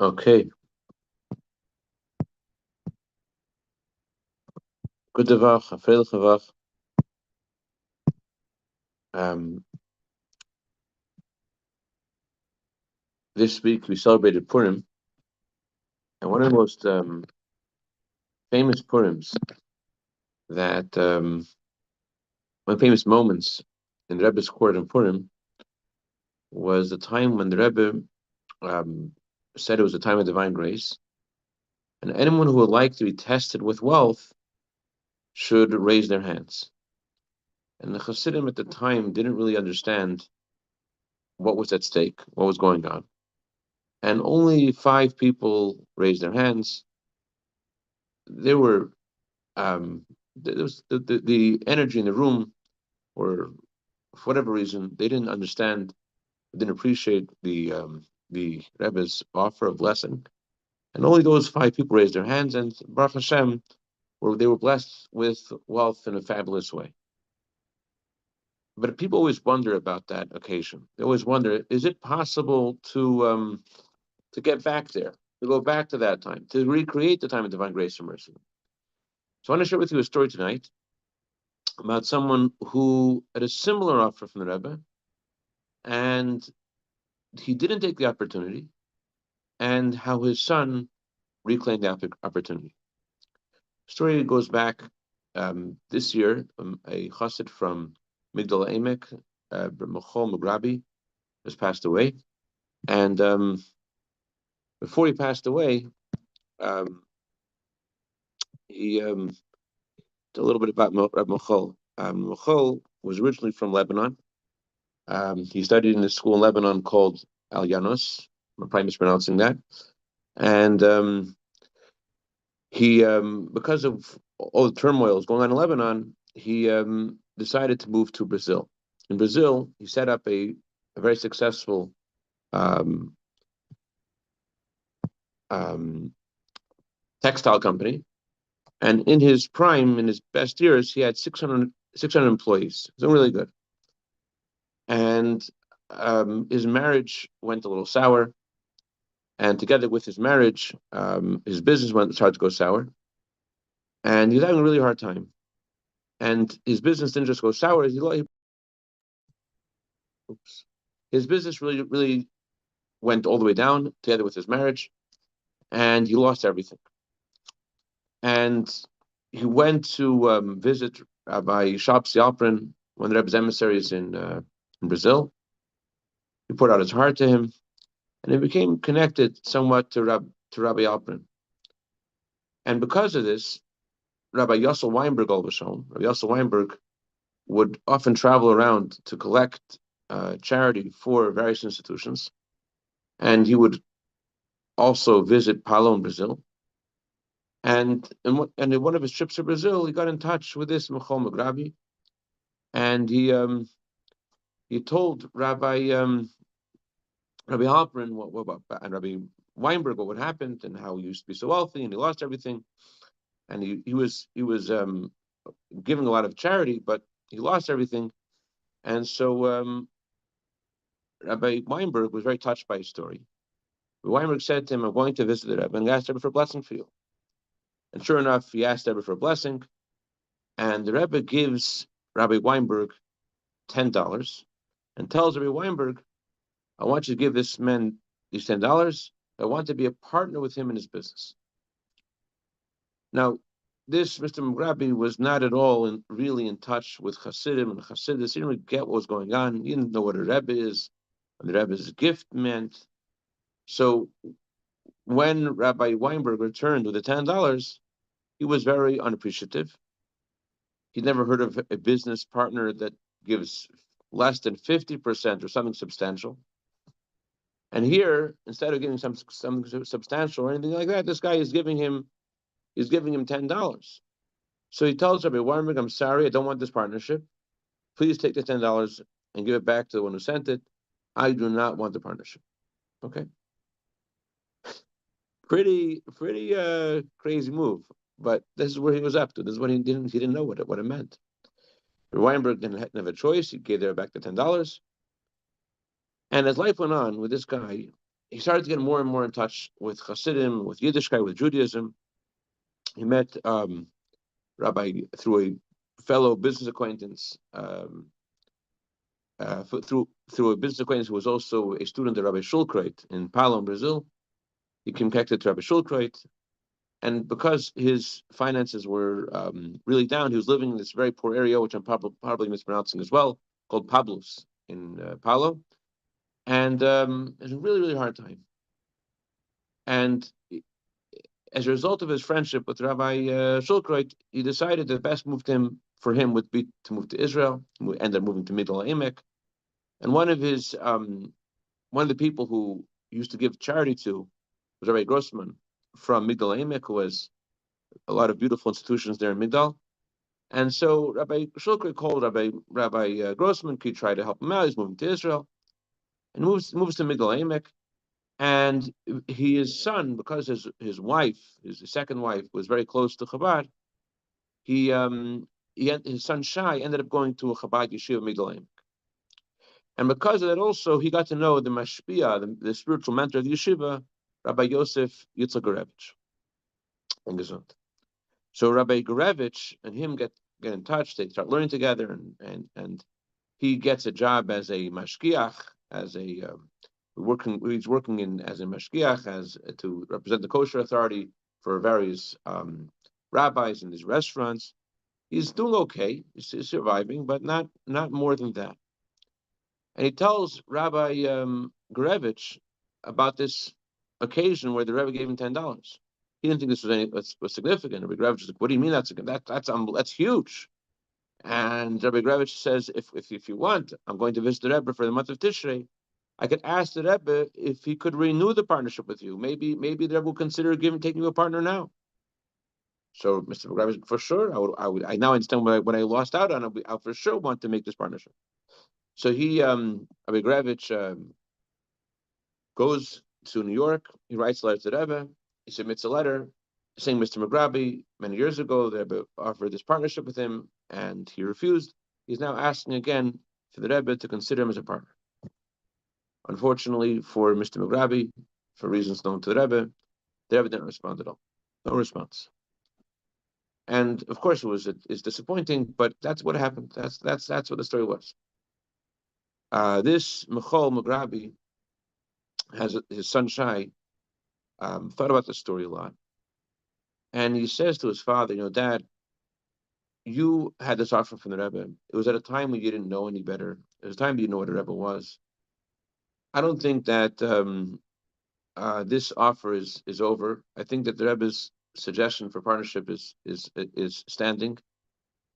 Okay, good davach, afreil davach. Um, this week we celebrated Purim, and one of the most famous Purims that one of the famous moments in the Rebbe's court in Purim was the time when the Rebbe said it was a time of divine grace, and anyone who would like to be tested with wealth should raise their hands. And the Hasidim at the time didn't really understand what was at stake, what was going on. And only 5 people raised their hands. There were there was the energy in the room, or for whatever reason, they didn't understand, didn't appreciate the Rebbe's offer of blessing. And only those 5 people raised their hands, and Baruch Hashem, they were blessed with wealth in a fabulous way. But people always wonder about that occasion. They always wonder, is it possible to get back there, to go back to that time, to recreate the time of divine grace and mercy? So I want to share with you a story tonight about someone who had a similar offer from the Rebbe, and he didn't take the opportunity, and how his son reclaimed the opportunity. The story goes back this year. A chassid from Migdal Emek, Mechol Mugrabi, has passed away, and before he passed away, um, he a little bit about Rabbi Moshe. Moshe was originally from Lebanon. He studied in a school in Lebanon called Al Yanos. I'm probably mispronouncing that. And he, because of all the turmoil going on in Lebanon, he decided to move to Brazil. In Brazil, he set up a very successful um, um, textile company. And in his prime, in his best years, he had 600 employees. So really good. And his marriage went a little sour. And together with his marriage, his business started to go sour. And he was having a really hard time. And his business didn't just go sour. His business really went all the way down together with his marriage. And he lost everything. And he went to visit Rabbi Shapsi Alprin, one of the Rebbe's emissaries in Brazil. He poured out his heart to him, and he became connected somewhat to Rabbi Alprin. And because of this, Rabbi Yossel Weinberg, Rabbi Yossel Weinberg would often travel around to collect charity for various institutions, and he would also visit Palo in Brazil. And in one of his trips to Brazil, he got in touch with this Mechol Mugrabi, and he told Rabbi Halperin and Rabbi Weinberg what happened and how he used to be so wealthy and he lost everything, and he was giving a lot of charity, but he lost everything, and so Rabbi Weinberg was very touched by his story. Rabbi Weinberg said to him, "I'm going to visit the Rebbe and ask Rebbe for a blessing for you." And sure enough, he asked Rebbe for a blessing, and the Rebbe gives Rabbi Weinberg $10 and tells Rabbi Weinberg, "I want you to give this man these $10. I want to be a partner with him in his business." Now, this Mr. Mugrabi was not at all really in touch with Hasidim and Hasidus. He didn't really get what was going on. He didn't know what a Rebbe is, and the Rebbe's gift meant. So when Rabbi Weinberg returned with the $10, he was very unappreciative. He'd never heard of a business partner that gives less than 50% or something substantial. And here, instead of giving something substantial or anything like that, this guy is giving him $10. So he tells Rabbi Weinberg, "I'm sorry, I don't want this partnership. Please take the $10 and give it back to the one who sent it. I do not want the partnership." Okay. Pretty crazy move. But this is where he was up to. This is what he didn't know what it meant. Weinberg didn't have a choice. He gave back the $10. And as life went on with this guy, he started to get more and more in touch with Hasidim, with Yiddishkeit, with Judaism. He met Rabbi through a fellow business acquaintance, through a business acquaintance who was also a student of Rabbi Shulkreit in Palo, Brazil. He became connected to Rabbi Shulkreit, and because his finances were really down, he was living in this very poor area, which I'm probably mispronouncing as well, called Pablos in Palo, and it was a really, really hard time. And as a result of his friendship with Rabbi Shulkreit, he decided the best move for him would be to move to Israel. He ended up moving to Migdal Emek, and one of the people who he used to give charity to was Rabbi Grossman from Migdal Emek, who has a lot of beautiful institutions there in Migdal. And so Rabbi Shulker called Rabbi Grossman. He tried to help him out. He's moving to Israel and moves to Migdal Emek. And his son, because his wife, his second wife, was very close to Chabad, his son Shai ended up going to a Chabad yeshiva Migdal Emek. And because of that, also he got to know the mashpia, the spiritual mentor of the yeshiva, Rabbi Yosef Yitzchak Gurevich in Gesund. So Rabbi Gurevich and him get in touch. They start learning together, and he gets a job as a mashgiach, as a he's working as a mashgiach, to represent the kosher authority for various rabbis in these restaurants. He's doing okay. He's surviving, but not more than that. And he tells Rabbi Gurevich about this occasion where the Rebbe gave him $10. He didn't think this was significant. Rabbi Gurevich was like, "What do you mean that's huge?" And Rabbi Gurevich says, "If you want, I'm going to visit the Rebbe for the month of Tishrei. I could ask the Rebbe if he could renew the partnership with you. Maybe the Rebbe will consider taking you a partner now." So Mr. Gurevich, for sure, I now understand what I lost out on. I for sure want to make this partnership. So Rabbi Gurevich goes to New York. He writes a letter to the Rebbe. He submits a letter saying Mr. McGraby, many years ago, the Rebbe offered this partnership with him, and he refused. He's now asking again for the Rebbe to consider him as a partner. Unfortunately for Mr. McGraby, for reasons known to the Rebbe didn't respond at all. No response. And of course, it's disappointing, but that's what happened. That's what the story was. This Michal McGraby has his son Shai thought about the story a lot, and he says to his father, "Dad, you had this offer from the Rebbe. It was at a time when you didn't know any better. It was a time you didn't know what a Rebbe was. I don't think that this offer is over. I think that the Rebbe's suggestion for partnership is standing.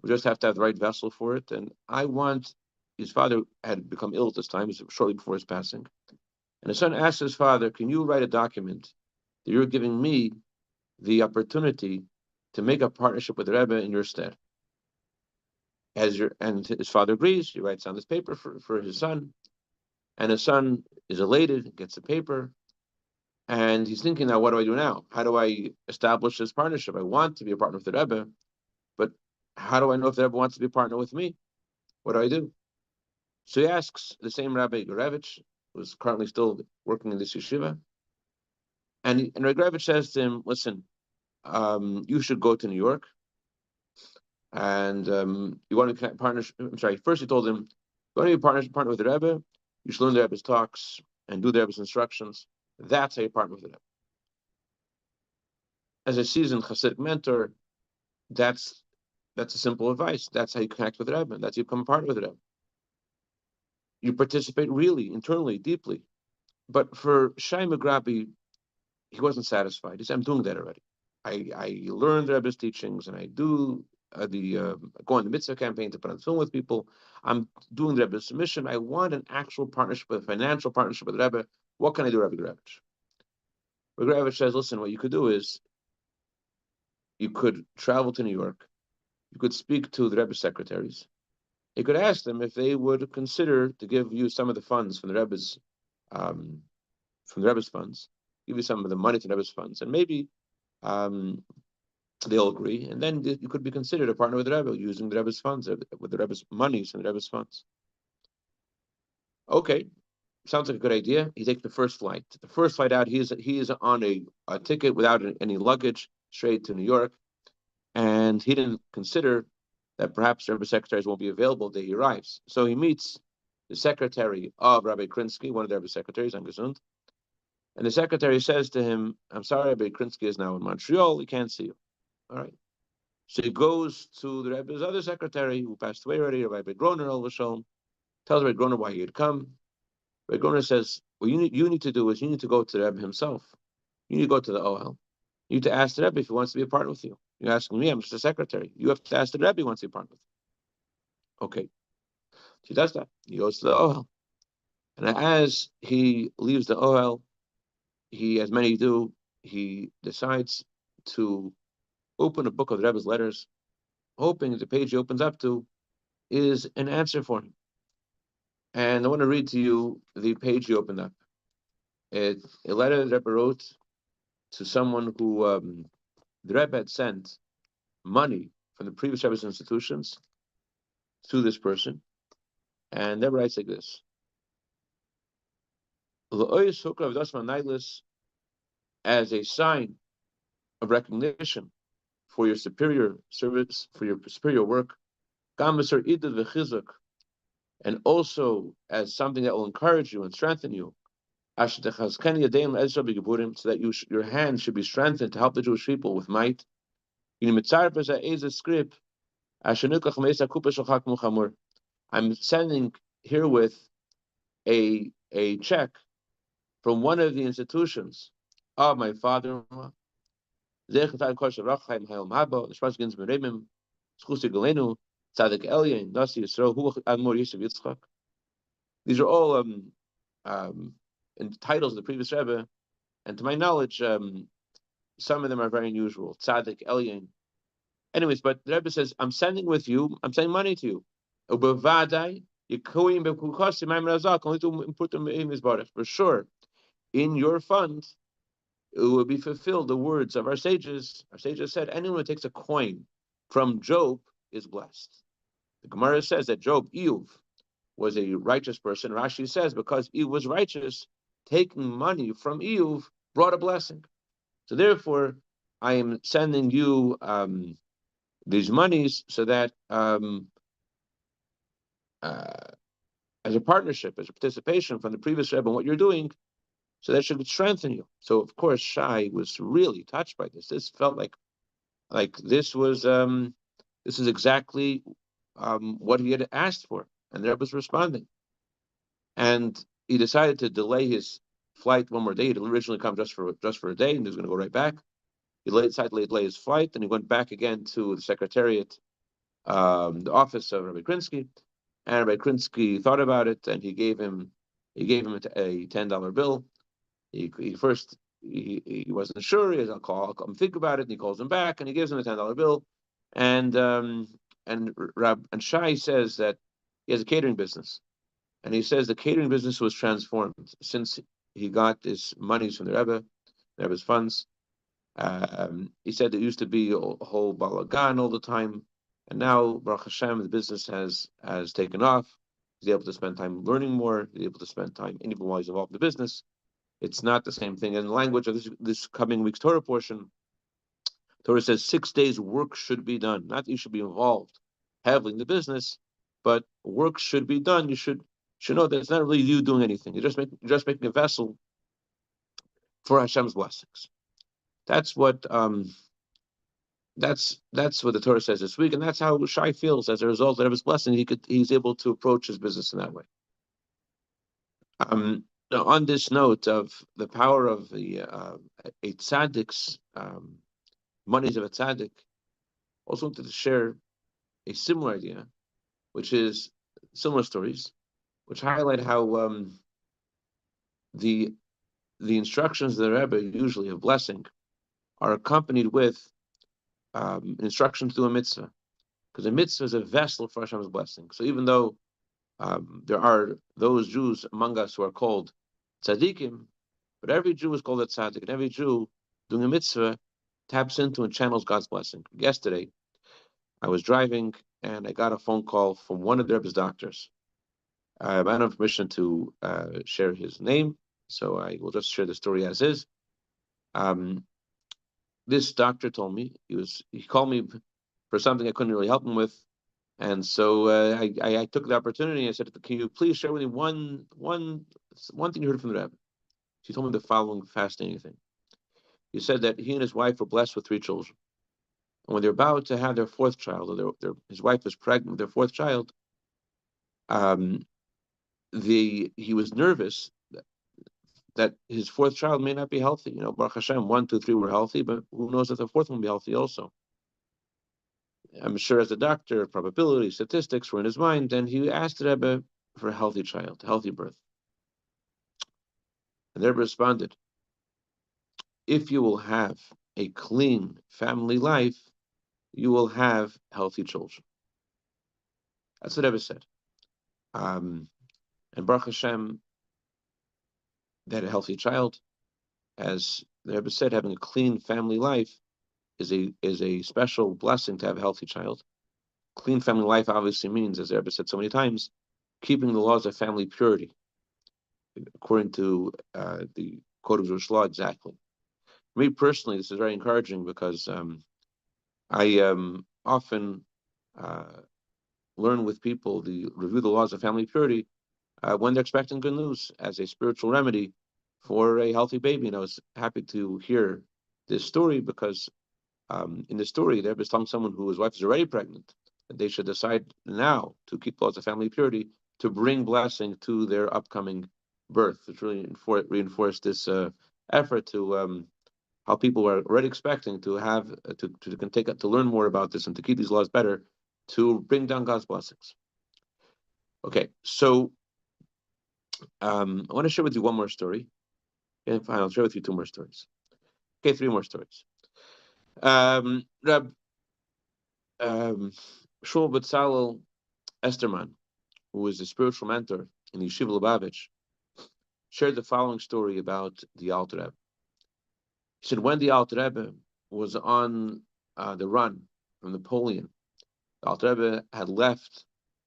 We just have to have the right vessel for it. And I want." His father had become ill at this time, shortly before his passing. And his son asked his father, "Can you write a document that you're giving me the opportunity to make a partnership with the Rebbe in your stead?" And his father agrees. He writes down this paper for his son, and his son is elated, gets the paper, and he's thinking, now, what do I do now? How do I establish this partnership? I want to be a partner with the Rebbe, but how do I know if the Rebbe wants to be a partner with me? What do I do? So he asks the same Rabbi Gurevich, who's currently still working in this yeshiva, and Rabbi Gurevich says to him, "Listen, you should go to New York, and you want to connect partnership." I'm sorry. First, he told him, "You want to be partner with the Rebbe. You should learn the Rebbe's talks and do the Rebbe's instructions. That's how you partner with the Rebbe." As a seasoned Hasidic mentor, that's a simple advice. That's how you connect with the Rebbe. That's how you become a partner with the Rebbe. You participate really, internally, deeply. But for Shai McGraby, he wasn't satisfied. He said, "I'm doing that already. I learned the Rebbe's teachings, and I do go on the mitzvah campaign to put on film with people. I'm doing the Rebbe's mission. I want an actual partnership, a financial partnership with the Rebbe. What can I do, Rabbi Gurevich?" Rabbi Gurevich says, "Listen, what you could do is you could travel to New York. You could speak to the Rebbe's secretaries. You could ask them if they would consider to give you some of the funds from the Rebbe's funds, give you some of the money to the Rebbe's funds, and maybe they'll agree, and then you could be considered a partner with the Rebbe using the Rebbe's funds, with the Rebbe's monies and the Rebbe's funds." Okay, sounds like a good idea. He takes the first flight. The first flight out, he is on a ticket without any luggage, straight to New York, and he didn't consider that perhaps the Rebbe secretaries won't be available the day he arrives. So he meets the secretary of Rabbi Krinsky, one of the Rebbe secretaries, Angesund, and the secretary says to him, "I'm sorry, Rabbi Krinsky is now in Montreal. He can't see you." All right. So he goes to the Rebbe's other secretary, who passed away already, Rabbi Groner, tells Rabbi Groner why he had come. Rabbi Groner says, "What you need to do is you need to go to the Rebbe himself. You need to go to the OL. You need to ask the Rebbe if he wants to be a partner with you. You're asking me, I'm just a secretary. You have to ask the Rebbe if he wants to be a partner with you." Okay. So he does that. He goes to the OL. And as he leaves the OL, he, as many do, he decides to open a book of the Rebbe's letters, hoping that the page he opens up to is an answer for him. And I want to read to you the page he opened up. It's a letter the Rebbe wrote to someone who the Rebbe had sent money from the previous Rebbe's institutions to this person. And the Rebbe writes like this: as a sign of recognition for your superior service, for your superior work, and also as something that will encourage you and strengthen you, so that your hand should be strengthened to help the Jewish people with might. I'm sending herewith a check from one of the institutions of my father-in-law. These are all in titles of the previous Rebbe, and to my knowledge, some of them are very unusual. Tzadik Elyon. Anyways, but the Rebbe says, I'm sending money to you. For sure, in your fund, it will be fulfilled the words of our sages. Our sages said, anyone who takes a coin from Job is blessed. The Gemara says that Iyuv, was a righteous person. Rashi says, because Iyuv was righteous, taking money from Iyuv brought a blessing. So therefore, I am sending you these monies so that as a partnership, as a participation from the previous Rebbe in what you're doing, so that should strengthen you. So of course, Shai was really touched by this. This felt like this is exactly what he had asked for, and the Rebbe was responding. And he decided to delay his flight one more day. He would originally come just for a day, and he was going to go right back. He decided to delay his flight, and he went back again to the secretariat, the office of Rabbi Krinsky. And Rabbi Krinsky thought about it, and he gave him a $10 bill. He wasn't sure. He said, I'll come think about it. And he calls him back, and he gives him a $10 bill. And Shai says that he has a catering business. And he says the catering business was transformed since he got his monies from the Rebbe's funds. He said there used to be a whole balagan all the time, and now Baruch Hashem, the business has taken off. He's able to spend time learning more. He's able to spend time even while he's involved in the business. It's not the same thing. In the language of this coming week's Torah portion, Torah says 6 days work should be done. Not that you should be involved heavily in the business, but work should be done. You should know that it's not really you doing anything. You're just making a vessel for Hashem's blessings. That's what the Torah says this week, and that's how Shai feels as a result of his blessing. He's able to approach his business in that way. Now, on this note of the power of a tzaddik's monies of a tzaddik, also wanted to share a similar idea, which is similar stories, which highlight how the instructions of the Rebbe, usually of blessing, are accompanied with instructions to do a mitzvah, because a mitzvah is a vessel for Hashem's blessing. So even though there are those Jews among us who are called tzaddikim, but every Jew is called a tzaddik, and every Jew doing a mitzvah taps into and channels God's blessing. Yesterday, I was driving, and I got a phone call from one of the Rebbe's doctors. I don't have permission to share his name, so I will just share the story as is. Um, this doctor told me he called me for something I couldn't really help him with, and so I took the opportunity and I said, "Can you please share with me one thing you heard from the Rebbe?" She told me the following fascinating thing. He said that he and his wife were blessed with three children, and when they're about to have their fourth child, or his wife was pregnant with their fourth child, um, he was nervous that his fourth child may not be healthy. Baruch Hashem, one, two, three were healthy, but who knows if the fourth one will be healthy also. I'm sure as a doctor, probability, statistics were in his mind, and he asked the Rebbe for a healthy child, a healthy birth. And the Rebbe responded, if you will have a clean family life, you will have healthy children. That's what the Rebbe said. And Baruch Hashem, they had a healthy child. As the Rebbe said, having a clean family life is a special blessing to have a healthy child. Clean family life obviously means, as the Rebbe said so many times, keeping the laws of family purity, according to the Code of Jewish law exactly. For me personally, this is very encouraging because I often learn with people review the laws of family purity when they're expecting good news as a spiritual remedy for a healthy baby. And I was happy to hear this story because in the story, the Rebbe is telling someone whose wife is already pregnant that they should decide now to keep laws of family purity to bring blessing to their upcoming birth. It's really reinforced this effort to how people are already expecting to have to learn more about this and to keep these laws better to bring down God's blessings. Okay, so I want to share with you one more story. And fine, I'll share with you two more stories. Okay, three more stories. Rab Shul Bezalel Esterman, who was a spiritual mentor in the Yeshiva Lubavitch, shared the following story about the Alter Rebbe. He said when the Alter Rebbe was on the run from Napoleon, the Alter Rebbe had left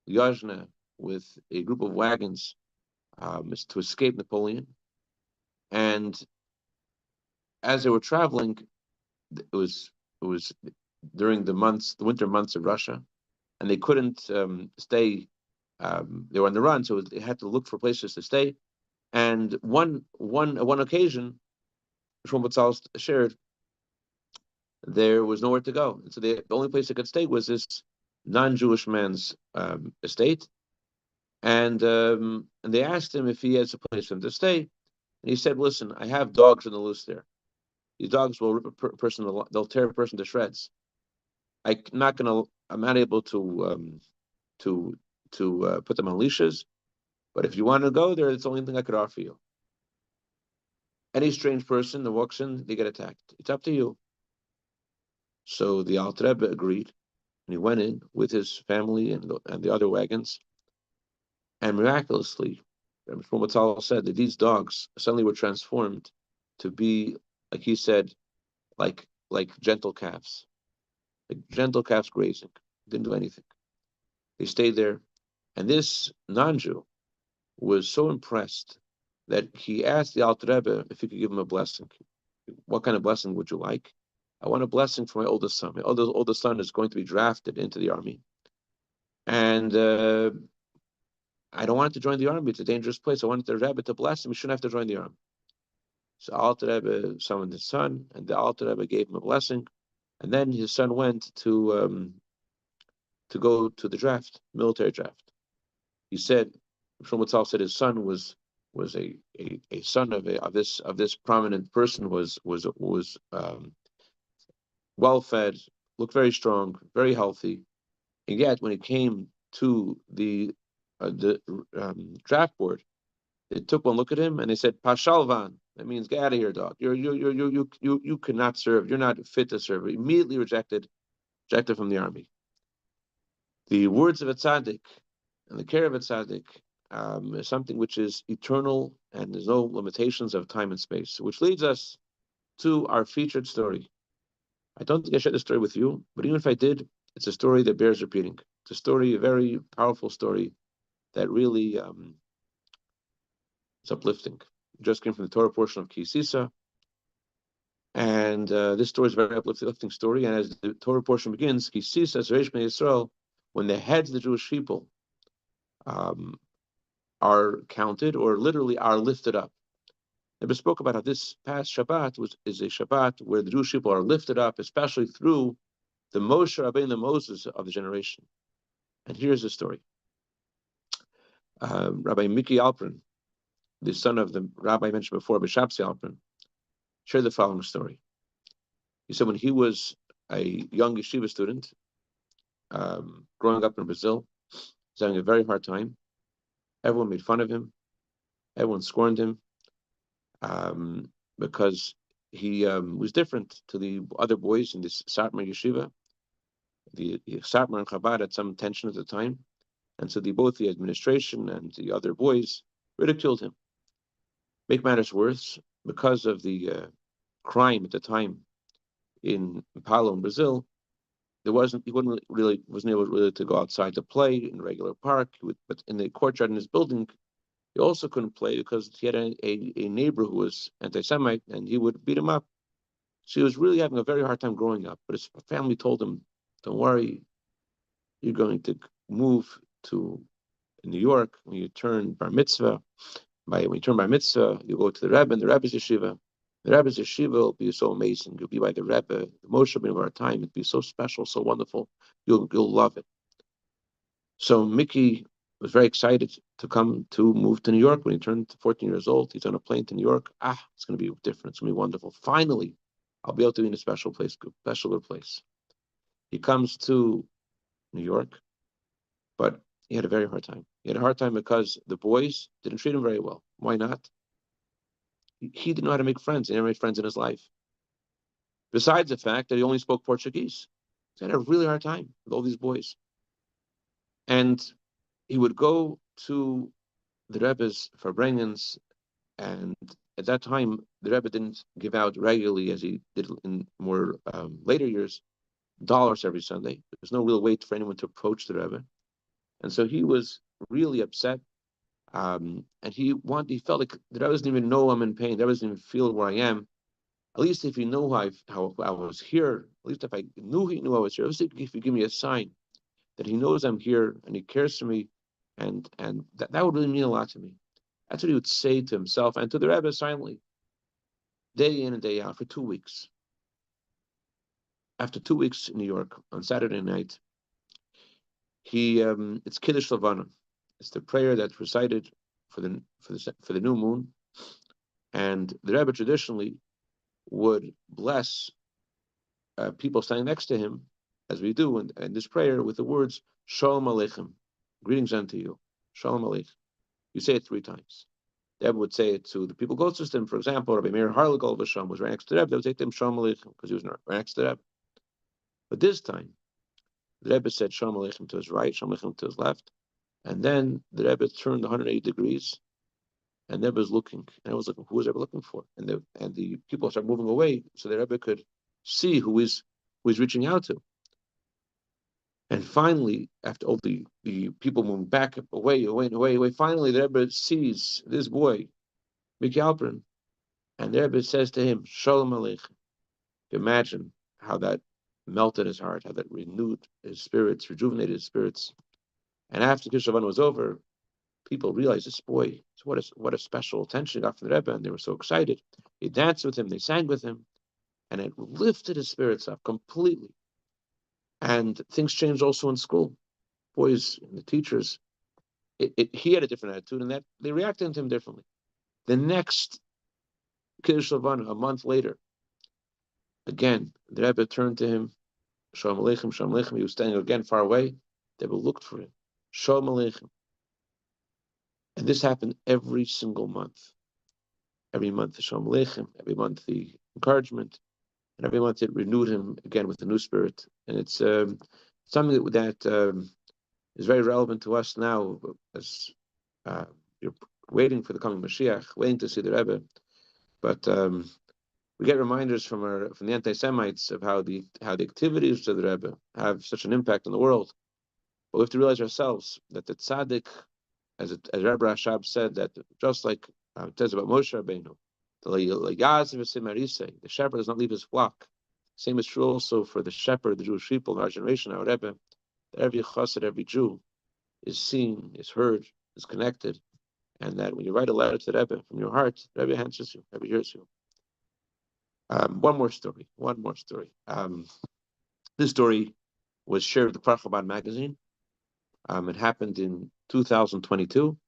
Yajna with a group of wagons to escape Napoleon. And as they were traveling, it was during the winter months of Russia, and they couldn't stay. They were on the run, so they had to look for places to stay. And one occasion, Shmuel Batzal shared, there was nowhere to go, and so the only place they could stay was this non-Jewish man's estate. And they asked him if he has a place for him to stay, and he said, "Listen, I have dogs on the loose there. These dogs will rip a person; they'll tear a person to shreds. I'm not able to put them on leashes. But if you want to go there, it's the only thing I could offer you. Any strange person that walks in, they get attacked. It's up to you." So the Alter Rebbe agreed, and he went in with his family and the other wagons. And miraculously, Rabbi Moshe said that these dogs suddenly were transformed to be, like he said, like gentle calves, like gentle calves grazing. Didn't do anything. They stayed there, and this non-Jew was so impressed that he asked the Alter Rebbe if he could give him a blessing. What kind of blessing would you like? I want a blessing for my oldest son. My oldest son is going to be drafted into the army, and I don't want to join the army. It's a dangerous place. I wanted the Rebbe to bless him. He shouldn't have to join the army. So Alter Rebbe summoned his son, and the Alter Rebbe gave him a blessing. And then his son went to go to the draft, military draft. He said, Shlomo said his son was a son of this prominent person, was well fed, looked very strong, very healthy, and yet when he came to the draft board, they took one look at him and they said, "Pashalvan." That means get out of here, dog. You cannot serve. You're not fit to serve. Immediately rejected from the army. The words of a tzaddik and the care of a tzaddik is something which is eternal and there's no limitations of time and space, which leads us to our featured story. I don't think I shared the story with you, but even if I did, it's a story that bears repeating. It's a story, a very powerful story that really is uplifting. It just came from the Torah portion of Ki Sisa, and this story is a very uplifting story. And as the Torah portion begins, Ki Sisa Zeresh Bnei Yisrael, when the heads of the Jewish people are counted, or literally are lifted up. Never spoke about how this past Shabbat is a Shabbat where the Jewish people are lifted up, especially through the Moshe Rabbeinu, the Moses of the generation. And here's the story. Rabbi Miki Alpern, the son of the rabbi I mentioned before, Bishapsi Alpern, shared the following story. He said when he was a young yeshiva student, growing up in Brazil, he was having a very hard time. Everyone made fun of him. Everyone scorned him because he was different to the other boys in this Satmar yeshiva. The Satmar and Chabad had some tension at the time, and so both the administration and the other boys ridiculed him. Make matters worse, because of the crime at the time in Paulo in Brazil, he wasn't able really to go outside to play in a regular park. But in the courtyard in his building, he also couldn't play because he had a neighbor who was anti-Semite, and he would beat him up. So he was really having a very hard time growing up. But his family told him, "Don't worry, you're going to move to New York when you turn bar mitzvah. When you turn bar mitzvah, you go to the Rebbe and the Rebbe's yeshiva. The Rebbe's yeshiva will be so amazing. You'll be by the Rebbe, the Moshe Rabbeinu of our time. It'll be so special, so wonderful. You'll love it." So Mickey was very excited to move to New York when he turned 14 years old. He's on a plane to New York. It's going to be different. It's going to be wonderful. Finally, I'll be able to be in a special place, special place. He comes to New York, but he had a very hard time. He had a hard time because the boys didn't treat him very well. Why not? He didn't know how to make friends. He never made friends in his life. Besides the fact that he only spoke Portuguese. He had a really hard time with all these boys. And he would go to the Rebbe's Farbrengens, and at that time, the Rebbe didn't give out regularly, as he did in more later years, dollars every Sunday. There's no real way for anyone to approach the Rebbe. And so he was really upset. And he felt like the Rebbe doesn't even know I'm in pain. The Rebbe doesn't even feel where I am. At least if you know how I was here, at least if I knew he knew I was here, at least if you give me a sign that he knows I'm here and he cares for me, and that would really mean a lot to me. That's what he would say to himself and to the Rebbe silently, day in and day out, for 2 weeks. After 2 weeks in New York, on Saturday night, it's Kiddush Levana. It's the prayer that's recited for the new moon, and the Rebbe traditionally would bless people standing next to him, as we do in this prayer, with the words Shalom Aleichem, greetings unto you, Shalom Aleichem. You say it 3 times. The Rebbe would say it to the people closest to him. For example, Rabbi Meir Harlegol Vasham was right next to the Rebbe. They would say to him Shalom Aleichem because he was right next to the Rebbe. But this time, the Rebbe said Shalom Aleichem to his right, Shalom Aleichem to his left, and then the Rebbe turned 180 degrees, and the Rebbe was looking, and I was looking, who was the Rebbe looking for? And the people started moving away, so the Rebbe could see who he's reaching out to. And finally, after all the people moving back away, finally the Rebbe sees this boy, Miki Alpern, and the Rebbe says to him, Shalom Aleichem. Imagine how that melted his heart, how that renewed his spirits, rejuvenated his spirits. And after Kiddush Levana was over, people realized this boy, what a special attention he got from the Rebbe, and they were so excited. They danced with him, they sang with him, and it lifted his spirits up completely. And things changed also in school. Boys and the teachers, he had a different attitude, and that they reacted to him differently. The next Kiddush Levana, a month later, again, the Rebbe turned to him, Shalom Aleichem, Shalom Aleichem. He was standing again far away. The Rebbe looked for him, Shalom Aleichem. And this happened every single month. Every month, the Shalom Aleichem, every month, the encouragement, and every month it renewed him again with a new spirit. And it's something that is very relevant to us now, as you're waiting for the coming Mashiach, waiting to see the Rebbe. But we get reminders from the anti-Semites of how the activities of the Rebbe have such an impact on the world. But we have to realize ourselves that the tzaddik as Rabbi Rashab said, that just like it says about Moshe Rabbeinu, the shepherd does not leave his flock. Same is true also for the shepherd, the Jewish people in our generation, our Rebbe, that every chassid, every Jew is seen, is heard, is connected, and that when you write a letter to the Rebbe from your heart, the Rebbe answers you, the Rebbe hears you. One more story. This story was shared with the Chabad magazine. It happened in 2022.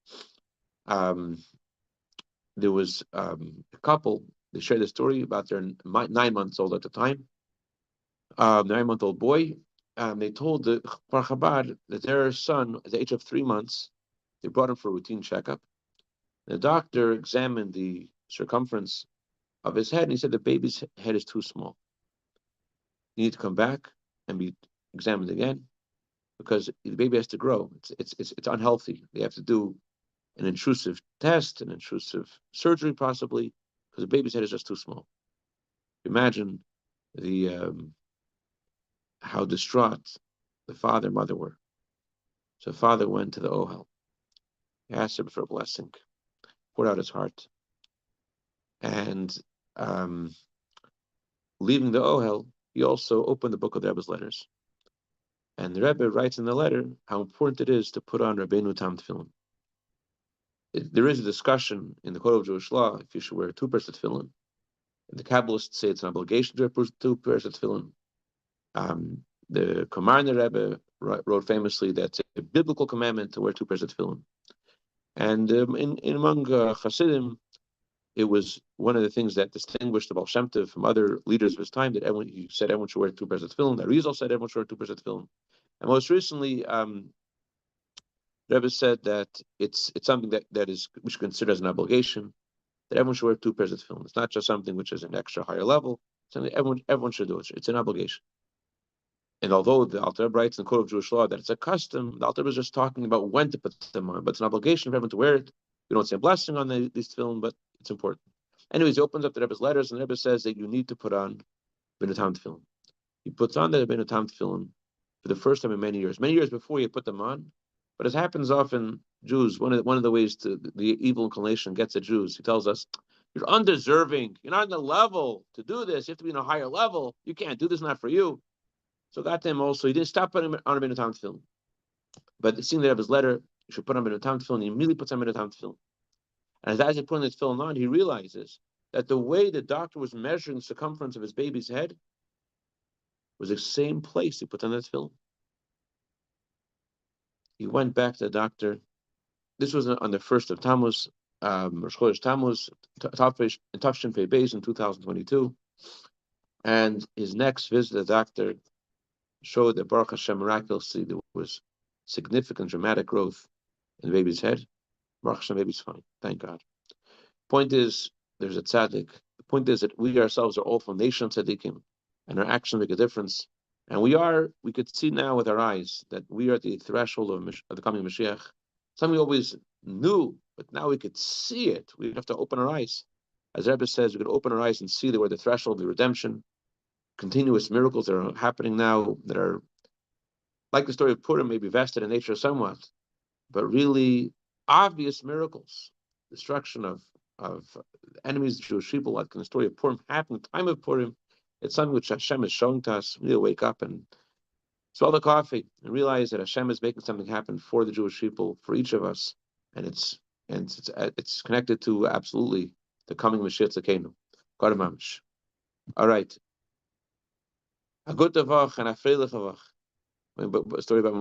There was a couple, they shared the story about their 9 months old at the time, 9-month-old boy. They told the Chabad that their son, at the age of 3 months, they brought him for a routine checkup. The doctor examined the circumference of his head, and he said the baby's head is too small. You need to come back and be examined again, because the baby has to grow. It's unhealthy. They have to do an intrusive test, an intrusive surgery possibly, because the baby's head is just too small. Imagine the how distraught the father and mother were. So father went to the Ohel. He asked him for a blessing, poured out his heart, and leaving the Ohel, he also opened the book of the Rebbe's letters. And the Rebbe writes in the letter how important it is to put on Rabbeinu Tam Tefillin. There is a discussion in the Code of Jewish Law if you should wear 2 pairs of tefillin. The Kabbalists say it's an obligation to wear 2 pairs of tefillin. The Komarner Rebbe wrote famously that it's a biblical commandment to wear 2 pairs of tefillin. And among Hasidim, it was one of the things that distinguished the Baal Shem Tov from other leaders of his time, that he said everyone should wear 2 pairs of tefillin. The Arizal said everyone should wear 2 pairs of tefillin. And most recently, Rebbe said that it's something that is we should consider as an obligation, that everyone should wear 2 pairs of tefillin. It's not just something which is an extra higher level. It's something everyone should do it. It's an obligation. And although the Alter Rebbe writes in the Code of Jewish Law that it's a custom, the Alter Rebbe is just talking about when to put them on. But it's an obligation for everyone to wear it. We don't say a blessing on these tefillin, but it's important. Anyways, he opens up the Rebbe's letters, and the Rebbe says that you need to put on Rabbeinu Tam Tefillin. He puts on the Rabbeinu Tam Tefillin for the first time in many years. Many years before he put them on. But as happens often, Jews, one of the ways to the evil inclination gets at Jews, he tells us, you're undeserving. You're not on the level to do this. You have to be on a higher level. You can't do this, not for you. So got them also. He didn't stop putting on Rabbeinu Tam Tefillin. But seeing that of his letter, you should put on Rabbeinu Tam Tefillin. He immediately puts on Rabbeinu Tam Tefillin. And as he put his tefillin on, he realizes that the way the doctor was measuring the circumference of his baby's head was the same place he put on the tefillin. He went back to the doctor. This was on the 1st of Tammuz, Rosh Chodesh Tammuz, Tafshin Pico-Bais in 2022. And his next visit to the doctor showed that Baruch Hashem, miraculously, there was significant dramatic growth in the baby's head. Baruch Hashem, baby's fine. Thank God. Point is, there's a tzaddik. The point is that we ourselves are all foundation tzaddikim, and our actions make a difference. And we could see now with our eyes that we are at the threshold of the coming Mashiach. Something we always knew, but now we could see it. We have to open our eyes. As Rebbe says, we could open our eyes and see that we're at the threshold of the redemption. Continuous miracles that are happening now that are, like the story of Purim, maybe vested in nature somewhat, but really obvious miracles. Destruction of enemies of Jewish people, like in the story of Purim, happened at the time of Purim. It's something which Hashem is showing to us. We need to wake up and swallow the coffee and realize that Hashem is making something happen for the Jewish people, for each of us, and it's connected to absolutely the coming Mashiach Tzedekenu. God Mamish. All right. A good tavach and a freilich tavach. A story about